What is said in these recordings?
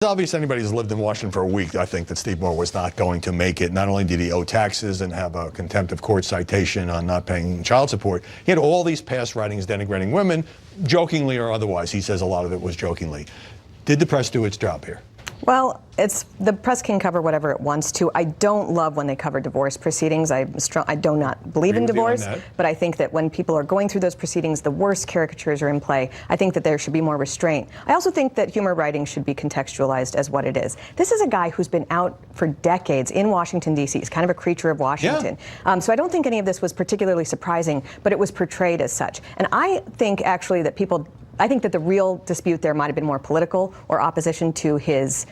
It's obvious anybody who's lived in Washington for a week, I think, that Steve Moore was not going to make it. Not only did he owe taxes and have a contempt of court citation on not paying child support, he had all these past writings denigrating women, jokingly or otherwise. He says a lot of it was jokingly. Did the press do its job here? Well, the press can cover whatever it wants to. I don't love when they cover divorce proceedings. I do not believe in divorce, but I think that when people are going through those proceedings, the worst caricatures are in play. I think that there should be more restraint. I also think that humor writing should be contextualized as what it is. This is a guy who's been out for decades in Washington, D.C. He's kind of a creature of Washington. Yeah. So I don't think any of this was particularly surprising, but it was portrayed as such. And I think actually that I think that the real dispute there might have been more political or opposition to his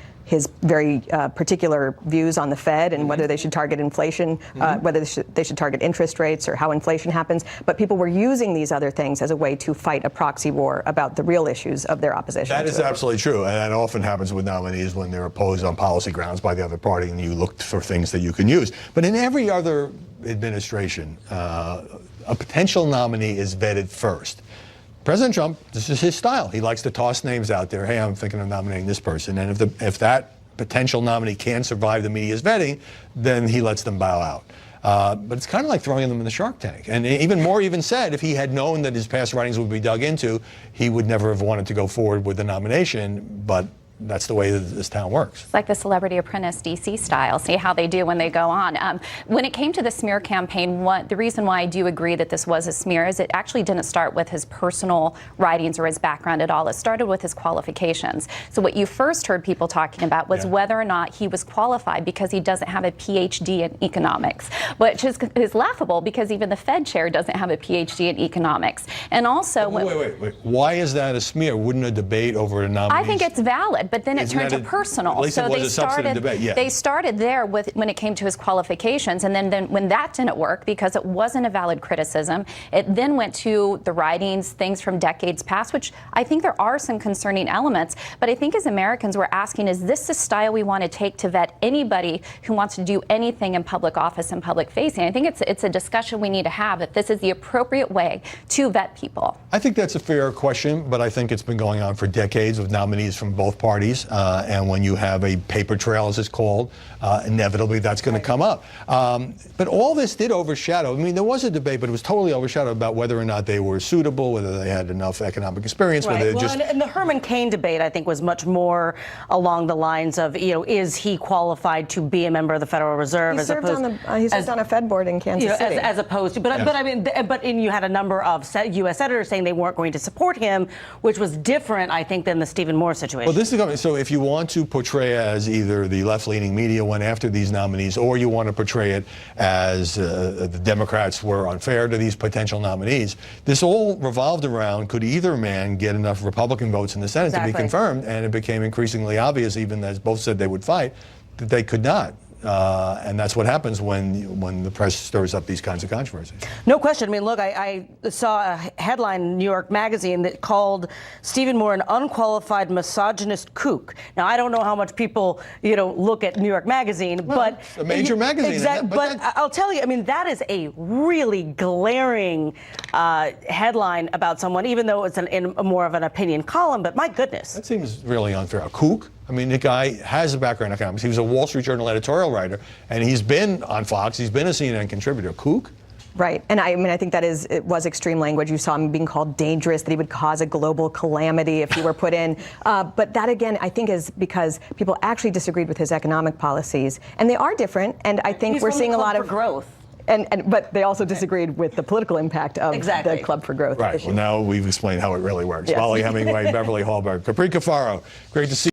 very particular views on the Fed and whether they should target inflation, whether they should target interest rates or how inflation happens. But people were using these other things as a way to fight a proxy war about the real issues of their opposition. That is absolutely true. And that often happens with nominees when they're opposed on policy grounds by the other party and you look for things that you can use. But in every other administration, a potential nominee is vetted first. President Trump, this is his style. He likes to toss names out there. Hey, I'm thinking of nominating this person. And if that potential nominee can't survive the media's vetting, then he lets them bow out. But it's kind of like throwing them in the Shark Tank. And even Moore even said if he had known that his past writings would be dug into, he would never have wanted to go forward with the nomination. But that's the way that this town works. It's like the Celebrity Apprentice DC style. See how they do when they go on. When it came to the smear campaign, the reason why I do agree that this was a smear is it actually didn't start with his personal writings or his background at all. It started with his qualifications. So what you first heard people talking about was whether or not he was qualified because he doesn't have a PhD in economics, which is laughable because even the Fed chair doesn't have a PhD in economics. And also, wait. Why is that a smear? Wouldn't a debate over a nominee? I think it's valid. But then it turned to personal. At least so it was a substantive debate, yeah. They started there when it came to his qualifications, and then when that didn't work because it wasn't a valid criticism, it then went to the writings, things from decades past, which I think there are some concerning elements. But I think as Americans, we're asking, is this the style we want to take to vet anybody who wants to do anything in public office and public facing? I think it's a discussion we need to have, that this is the appropriate way to vet people. I think that's a fair question, but I think it's been going on for decades with nominees from both parties. And when you have a paper trail, as it's called, inevitably that's going to come up. But all this did overshadow. I mean, there was a debate, but it was totally overshadowed about whether or not they were suitable, whether they had enough economic experience. Right. Whether Well, just and the Herman Cain debate, I think, was much more along the lines of, is he qualified to be a member of the Federal Reserve? He served on a Fed board in Kansas City. As opposed to, but you had a number of U.S. senators saying they weren't going to support him, which was different, I think, than the Stephen Moore situation. Well, this is so if you want to portray as either the left-leaning media went after these nominees, or you want to portray it as the Democrats were unfair to these potential nominees, this all revolved around could either man get enough Republican votes in the Senate to be confirmed, and it became increasingly obvious, even as both said they would fight, that they could not. And that's what happens when the press stirs up these kinds of controversies. No question. I mean, look, I saw a headline in New York Magazine that called Stephen Moore an unqualified misogynist kook. Now, I don't know how much people, look at New York Magazine, but it's a major magazine. Exactly. But I'll tell you, I mean, that is a really glaring headline about someone, even though it's in more of an opinion column. But my goodness, that seems really unfair. A kook? I mean, the guy has a background in economics. He was a Wall Street Journal editorial writer, and he's been on Fox. He's been a CNN contributor. Kook? Right. And I think it was extreme language. You saw him being called dangerous, that he would cause a global calamity if he were put in. But that, again, I think is because people actually disagreed with his economic policies. And they are different. And I think we're seeing a lot of growth. But they also disagreed with the political impact of the Club for Growth issue. Well, now we've explained how it really works. Yes. Molly Hemingway, Beverly Hallberg, Capri Cafaro, great to see you.